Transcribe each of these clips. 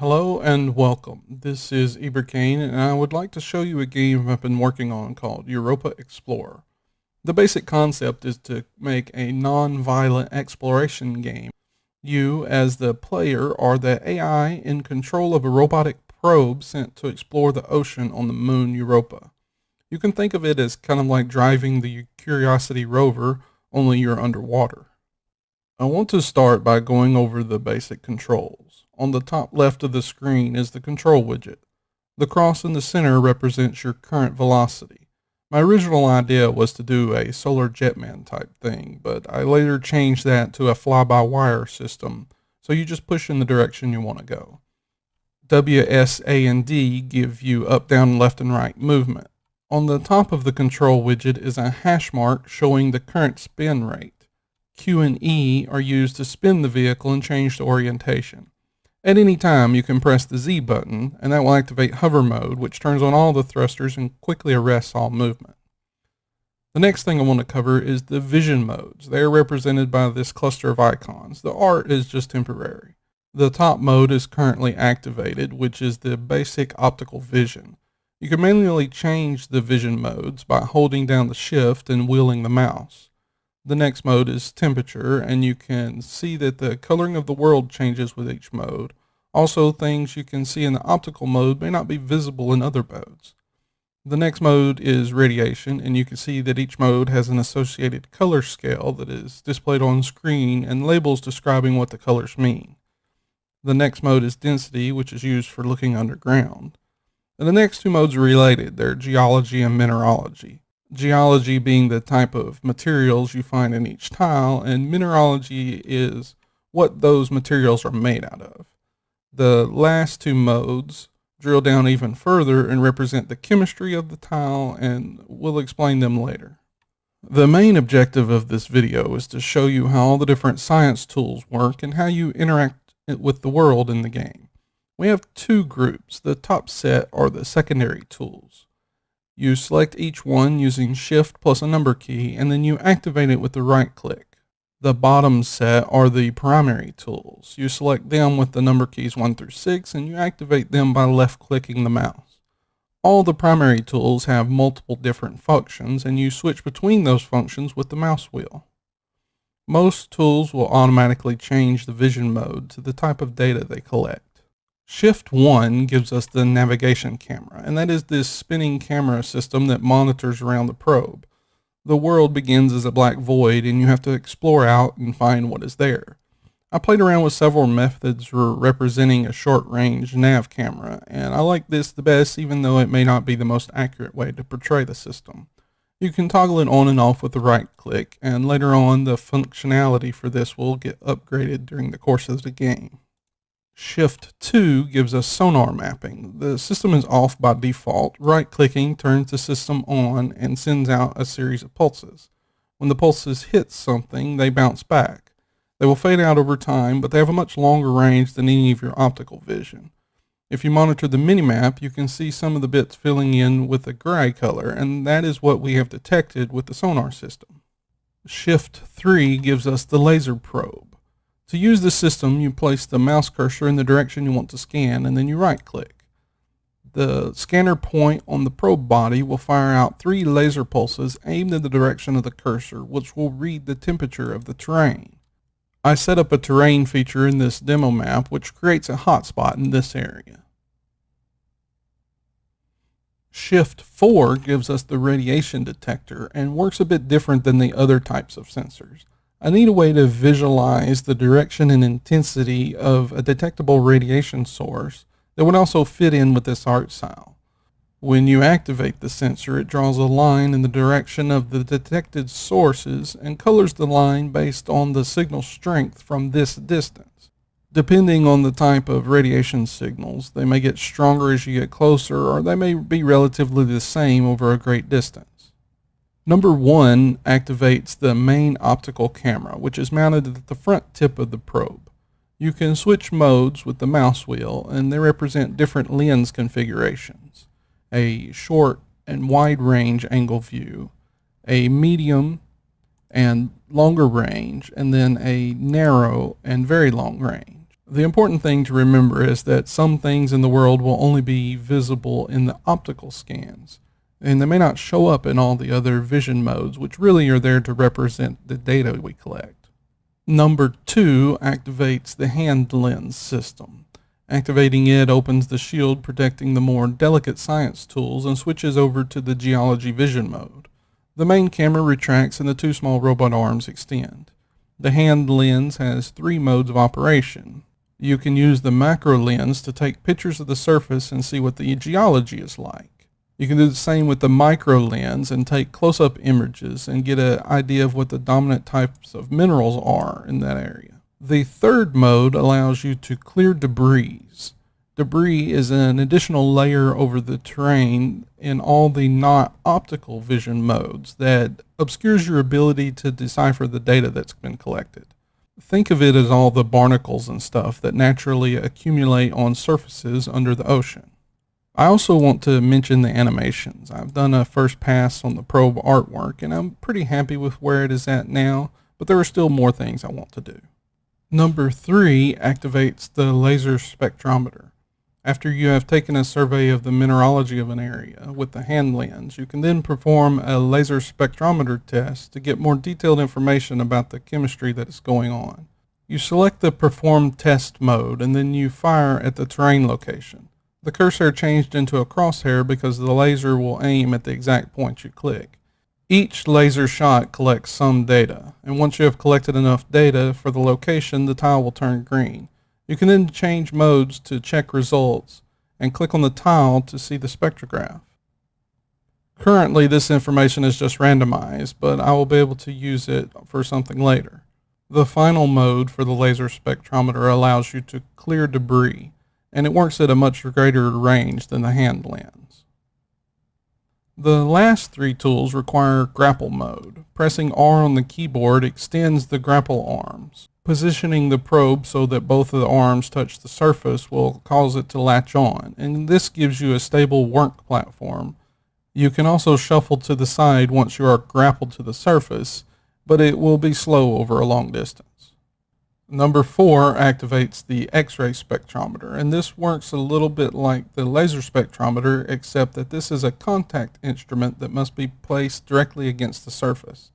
Hello and welcome. This is Iberkane, and I would like to show you a game I've been working on called Europa Explorer. The basic concept is to make a non-violent exploration game. You, as the player, are the AI in control of a robotic probe sent to explore the ocean on the moon Europa. You can think of it as kind of like driving the Curiosity rover, only you're underwater. I want to start by going over the basic controls. On the top left of the screen is the control widget. The cross in the center represents your current velocity. My original idea was to do a solar jetman type thing, but I later changed that to a fly-by-wire system, so you just push in the direction you want to go. W, S, A, and D give you up, down, left, and right movement. On the top of the control widget is a hash mark showing the current spin rate. Q and E are used to spin the vehicle and change the orientation. At any time, you can press the Z button, and that will activate hover mode, which turns on all the thrusters and quickly arrests all movement. The next thing I want to cover is the vision modes. They are represented by this cluster of icons. The art is just temporary. The top mode is currently activated, which is the basic optical vision. You can manually change the vision modes by holding down the shift and wheeling the mouse. The next mode is temperature, and you can see that the coloring of the world changes with each mode. Also, things you can see in the optical mode may not be visible in other modes. The next mode is radiation, and you can see that each mode has an associated color scale that is displayed on screen and labels describing what the colors mean. The next mode is density, which is used for looking underground. And the next two modes are related. They're geology and mineralogy. Geology being the type of materials you find in each tile, and mineralogy is what those materials are made out of. The last two modes drill down even further and represent the chemistry of the tile, and we'll explain them later. The main objective of this video is to show you how all the different science tools work and how you interact with the world in the game. We have two groups. The top set are the secondary tools. You select each one using Shift plus a number key, and then you activate it with the right click. The bottom set are the primary tools. You select them with the number keys 1 through 6, and you activate them by left clicking the mouse. All the primary tools have multiple different functions, and you switch between those functions with the mouse wheel. Most tools will automatically change the vision mode to the type of data they collect. Shift 1 gives us the navigation camera, and that is this spinning camera system that monitors around the probe. The world begins as a black void, and you have to explore out and find what is there. I played around with several methods for representing a short-range nav camera, and I like this the best, even though it may not be the most accurate way to portray the system. You can toggle it on and off with the right click, and later on the functionality for this will get upgraded during the course of the game. Shift 2 gives us sonar mapping. The system is off by default. Right-clicking turns the system on and sends out a series of pulses. When the pulses hit something, they bounce back. They will fade out over time, but they have a much longer range than any of your optical vision. If you monitor the minimap, you can see some of the bits filling in with a gray color, and that is what we have detected with the sonar system. Shift 3 gives us the laser probe. To use the system, you place the mouse cursor in the direction you want to scan, and then you right-click. The scanner point on the probe body will fire out 3 laser pulses aimed in the direction of the cursor, which will read the temperature of the terrain. I set up a terrain feature in this demo map, which creates a hotspot in this area. Shift 4 gives us the radiation detector and works a bit different than the other types of sensors. I need a way to visualize the direction and intensity of a detectable radiation source that would also fit in with this art style. When you activate the sensor, it draws a line in the direction of the detected sources and colors the line based on the signal strength from this distance. Depending on the type of radiation signals, they may get stronger as you get closer, or they may be relatively the same over a great distance. Number 1 activates the main optical camera, which is mounted at the front tip of the probe. You can switch modes with the mouse wheel, and they represent different lens configurations. A short and wide range angle view, a medium and longer range, and then a narrow and very long range. The important thing to remember is that some things in the world will only be visible in the optical scans, and they may not show up in all the other vision modes, which really are there to represent the data we collect. Number 2 activates the hand lens system. Activating it opens the shield protecting the more delicate science tools and switches over to the geology vision mode. The main camera retracts and the 2 small robot arms extend. The hand lens has 3 modes of operation. You can use the macro lens to take pictures of the surface and see what the geology is like. You can do the same with the micro lens and take close-up images and get an idea of what the dominant types of minerals are in that area. The third mode allows you to clear debris. Debris is an additional layer over the terrain in all the not optical vision modes that obscures your ability to decipher the data that's been collected. Think of it as all the barnacles and stuff that naturally accumulate on surfaces under the ocean. I also want to mention the animations. I've done a first pass on the probe artwork and I'm pretty happy with where it is at now, but there are still more things I want to do. Number 3 activates the laser spectrometer. After you have taken a survey of the mineralogy of an area with the hand lens, you can then perform a laser spectrometer test to get more detailed information about the chemistry that is going on. You select the perform test mode and then you fire at the terrain location. The cursor changed into a crosshair because the laser will aim at the exact point you click. Each laser shot collects some data, and once you have collected enough data for the location, the tile will turn green. You can then change modes to check results and click on the tile to see the spectrograph. Currently, this information is just randomized, but I will be able to use it for something later. The final mode for the laser spectrometer allows you to clear debris, and it works at a much greater range than the hand lens. The last 3 tools require Grapple Mode. Pressing R on the keyboard extends the grapple arms. Positioning the probe so that both of the arms touch the surface will cause it to latch on, and this gives you a stable work platform. You can also shuffle to the side once you are grappled to the surface, but it will be slow over a long distance. Number 4 activates the X-ray spectrometer, and this works a little bit like the laser spectrometer, except that this is a contact instrument that must be placed directly against the surface.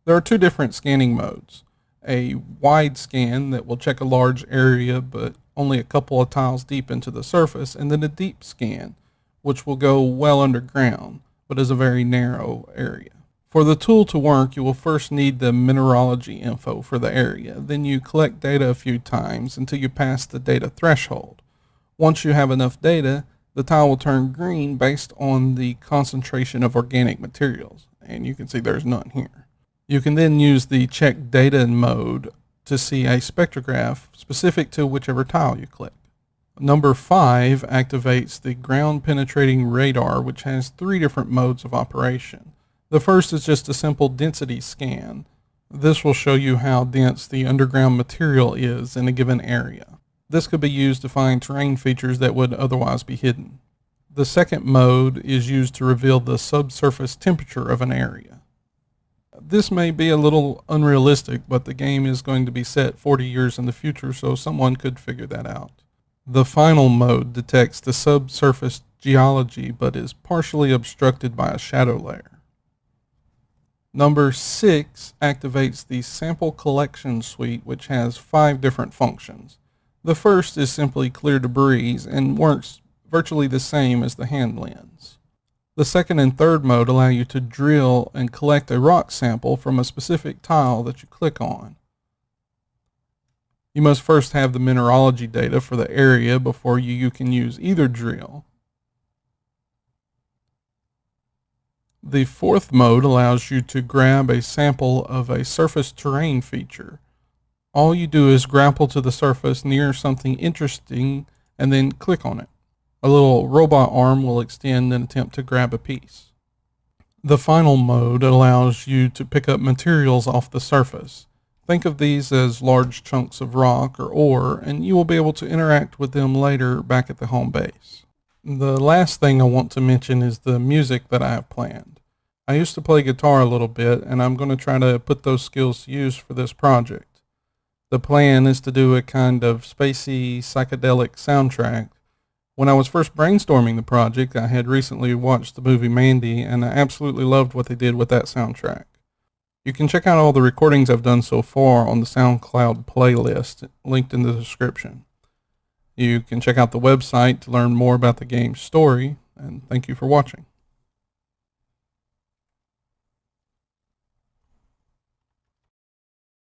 There are 2 different scanning modes. A wide scan that will check a large area but only a couple of tiles deep into the surface, and then a deep scan which will go well underground but is a very narrow area. For the tool to work, you will first need the mineralogy info for the area. Then you collect data a few times until you pass the data threshold. Once you have enough data, the tile will turn green based on the concentration of organic materials, and you can see there's none here. You can then use the check data mode to see a spectrograph specific to whichever tile you click. Number 5 activates the ground penetrating radar, which has 3 different modes of operation. The first is just a simple density scan. This will show you how dense the underground material is in a given area. This could be used to find terrain features that would otherwise be hidden. The second mode is used to reveal the subsurface temperature of an area. This may be a little unrealistic, but the game is going to be set 40 years in the future, so someone could figure that out. The final mode detects the subsurface geology, but is partially obstructed by a shadow layer. Number 6 activates the sample collection suite, which has 5 different functions. The first is simply clear debris and works virtually the same as the hand lens. The second and third mode allow you to drill and collect a rock sample from a specific tile that you click on. You must first have the mineralogy data for the area before you can use either drill. The fourth mode allows you to grab a sample of a surface terrain feature. All you do is grapple to the surface near something interesting and then click on it. A little robot arm will extend and attempt to grab a piece. The final mode allows you to pick up materials off the surface. Think of these as large chunks of rock or ore, and you will be able to interact with them later back at the home base. The last thing I want to mention is the music that I have planned. I used to play guitar a little bit, and I'm going to try to put those skills to use for this project. The plan is to do a kind of spacey, psychedelic soundtrack. When I was first brainstorming the project, I had recently watched the movie Mandy, and I absolutely loved what they did with that soundtrack. You can check out all the recordings I've done so far on the SoundCloud playlist, linked in the description. You can check out the website to learn more about the game's story, and thank you for watching.